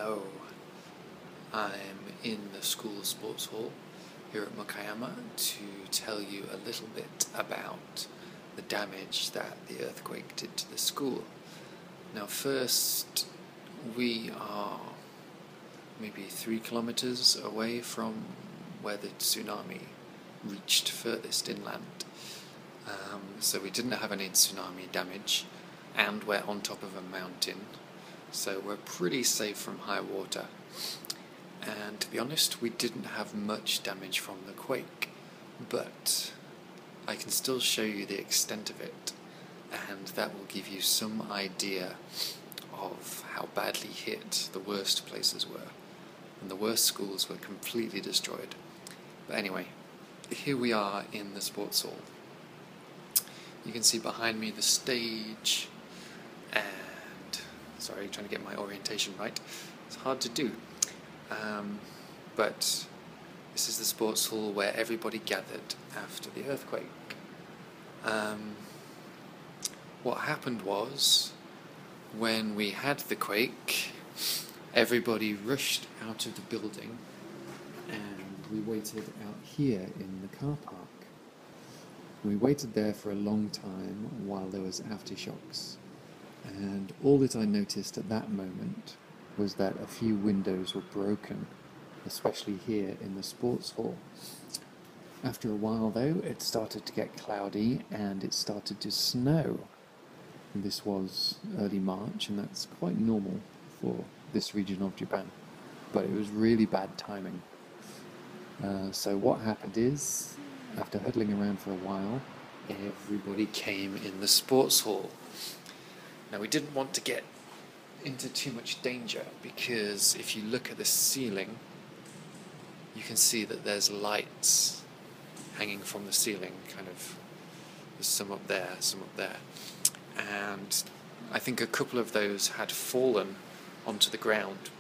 Hello, I'm in the school sports hall here at Mukayama to tell you a little bit about the damage that the earthquake did to the school. Now first, we are maybe 3 kilometers away from where the tsunami reached furthest inland. So we didn't have any tsunami damage, and we're on top of a mountain, so we're pretty safe from high water. And to be honest, we didn't have much damage from the quake, but I can still show you the extent of it, and that will give you some idea of how badly hit the worst places were. And the worst schools were completely destroyed. But anyway, here we are in the sports hall. You can see behind me the stage, and sorry, trying to get my orientation right. It's hard to do. But this is the sports hall where everybody gathered after the earthquake. What happened was, when we had the quake, everybody rushed out of the building and we waited out here in the car park. We waited there for a long time while there was aftershocks, and all that I noticed at that moment was that a few windows were broken, especially here in the sports hall. After a while though, it started to get cloudy and it started to snow. And this was early March, and that's quite normal for this region of Japan, but it was really bad timing. So what happened is, after huddling around for a while, everybody came in the sports hall. Now we didn't want to get into too much danger, because if you look at the ceiling, you can see that there's lights hanging from the ceiling, there's some up there, some up there. And I think a couple of those had fallen onto the ground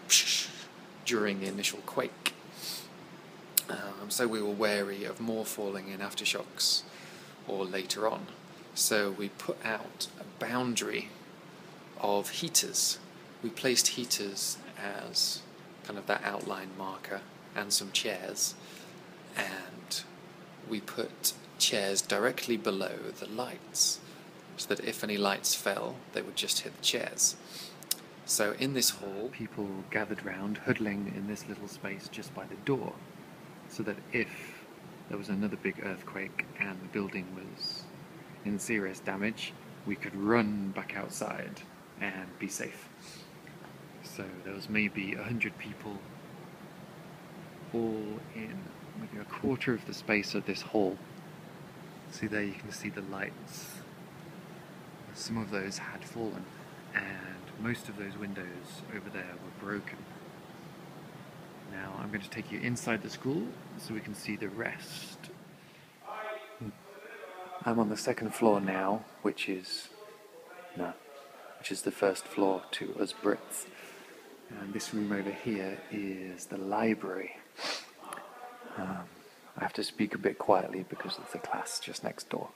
during the initial quake. So we were wary of more falling in aftershocks or later on. So we put out a boundary of heaters. We placed heaters as kind of that outline marker, and some chairs, and we put chairs directly below the lights, so that if any lights fell, they would just hit the chairs. So in this hall, people gathered round, huddling in this little space just by the door, so that if there was another big earthquake and the building was in serious damage, we could run back outside and be safe. So there was maybe 100 people all in maybe a quarter of the space of this hall. See there, you can see the lights. Some of those had fallen, and most of those windows over there were broken. Now I'm going to take you inside the school so we can see the rest. I'm on the second floor now, which is the first floor to us Brits. And this room over here is the library. I have to speak a bit quietly because of the class just next door.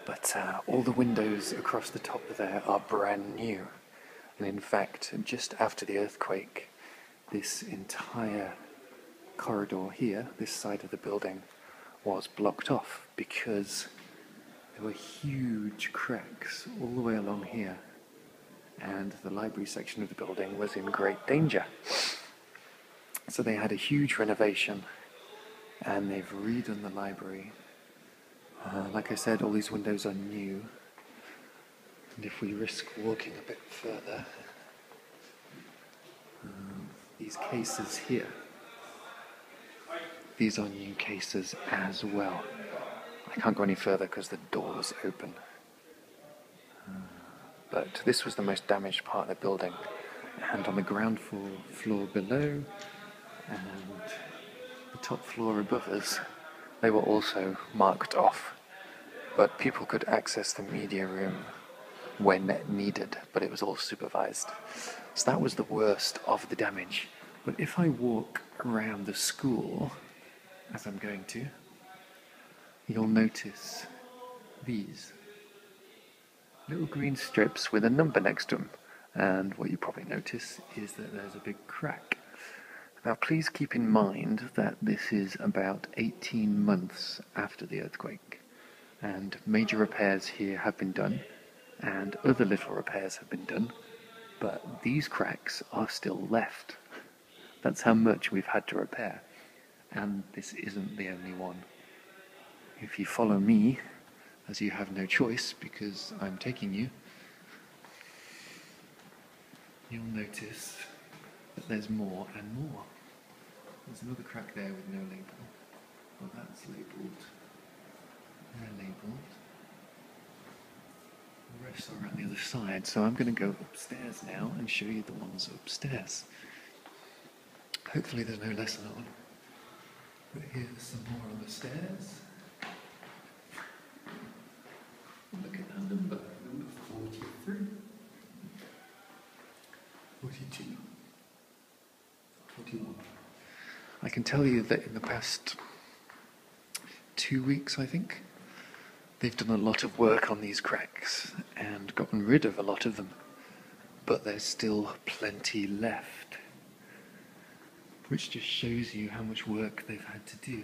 But all the windows across the top there are brand new. And in fact, just after the earthquake, this entire corridor here, this side of the building, was blocked off because there were huge cracks all the way along here, and the library section of the building was in great danger. So they had a huge renovation, and they've redone the library. Like I said, all these windows are new, and if we risk walking a bit further, these cases here, these are new cases as well. I can't go any further because the door was open. But this was the most damaged part of the building, and on the ground floor below and the top floor above us, they were also marked off, but people could access the media room when needed, but it was all supervised. So that was the worst of the damage. But if I walk around the school, as I'm going to, you'll notice these little green strips with a number next to them, and what you probably notice is that there's a big crack. Now please keep in mind that this is about 18 months after the earthquake, and major repairs here have been done, and other little repairs have been done, but these cracks are still left. That's how much we've had to repair, and this isn't the only one. If you follow me, as you have no choice because I'm taking you, you'll notice that there's more and more. There's another crack there with no label. Well, that's labelled. They're labelled. The rest are on the other side, so I'm going to go upstairs now and show you the ones upstairs. Hopefully there's no lesson on. But here's some more on the stairs. Look at that number 43. 42. 41. I can tell you that in the past 2 weeks, I think, they've done a lot of work on these cracks and gotten rid of a lot of them. But there's still plenty left, which just shows you how much work they've had to do.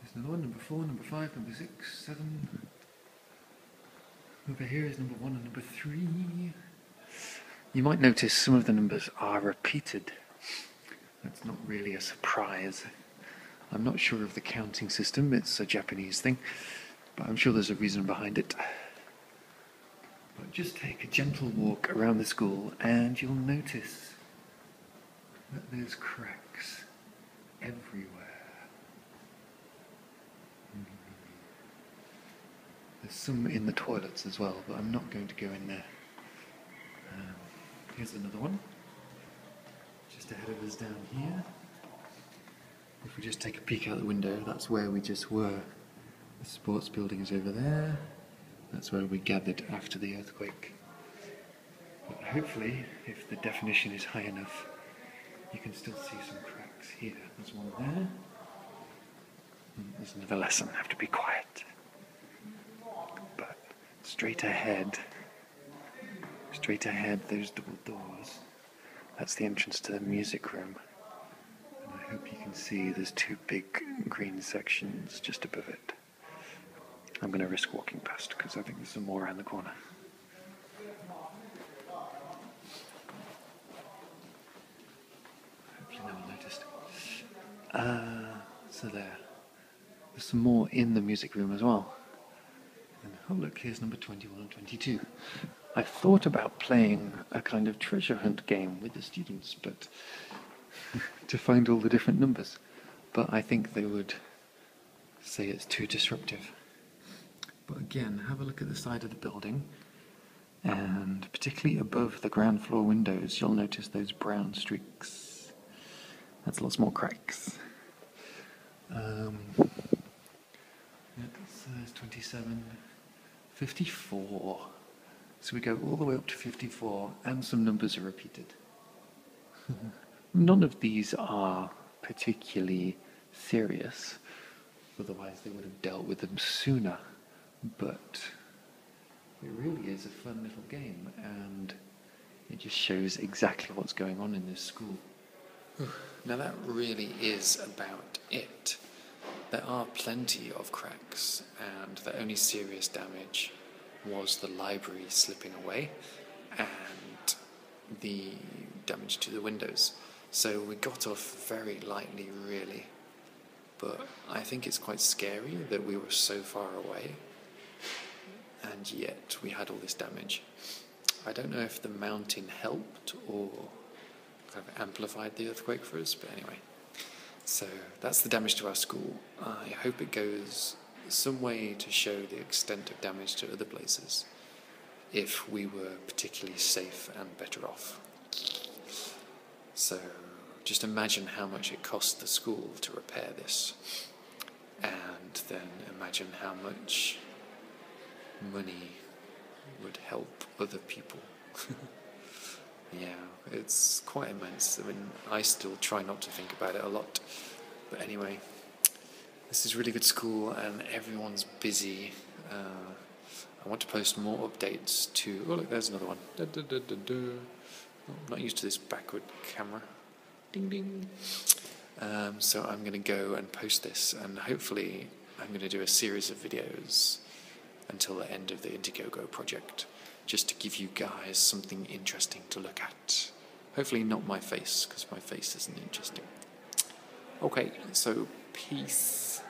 There's another one, number 4, number 5, number 6, 7. Over here is number 1 and number 3. You might notice some of the numbers are repeated. That's not really a surprise. I'm not sure of the counting system, it's a Japanese thing, but I'm sure there's a reason behind it. But just take a gentle walk around the school and you'll notice that there's cracks everywhere. There's some in the toilets as well, but I'm not going to go in there. Here's another one, just ahead of us down here. If we just take a peek out the window, that's where we just were. The sports building is over there. That's where we gathered after the earthquake. But hopefully, if the definition is high enough, you can still see some cracks here. There's one there. There's another lesson, I have to be quiet. But straight ahead, those double doors, that's the entrance to the music room. And I hope you can see there's 2 big green sections just above it. I'm going to risk walking past because I think there's some more around the corner. Hopefully no one noticed. So there's some more in the music room as well. And oh look, here's number 21 and 22. I thought about playing a kind of treasure hunt game with the students, but to find all the different numbers. But I think they would say it's too disruptive. But again, have a look at the side of the building, and particularly above the ground floor windows, you'll notice those brown streaks. That's lots more cracks. There's 27, 54. So we go all the way up to 54, and some numbers are repeated. None of these are particularly serious, otherwise they would have dealt with them sooner. But it really is a fun little game, and it just shows exactly what's going on in this school. Now that really is about it. There are plenty of cracks, and the only serious damage was the library slipping away and the damage to the windows. So we got off very lightly, really. But I think it's quite scary that we were so far away, and yet we had all this damage. I don't know if the mountain helped or kind of amplified the earthquake for us, but anyway. So that's the damage to our school. I hope it goes some way to show the extent of damage to other places, if we were particularly safe and better off. So just imagine how much it cost the school to repair this, and then imagine how much money would help other people. Yeah, it's quite immense. I mean, I still try not to think about it a lot. But anyway, this is really good school and everyone's busy. I want to post more updates to... Oh, look, there's another one. Oh, I'm not used to this backward camera. Ding, ding. So I'm going to go and post this, and hopefully I'm going to do a series of videos until the end of the Indiegogo project, just to give you guys something interesting to look at. Hopefully not my face, because my face isn't interesting. Okay, so peace.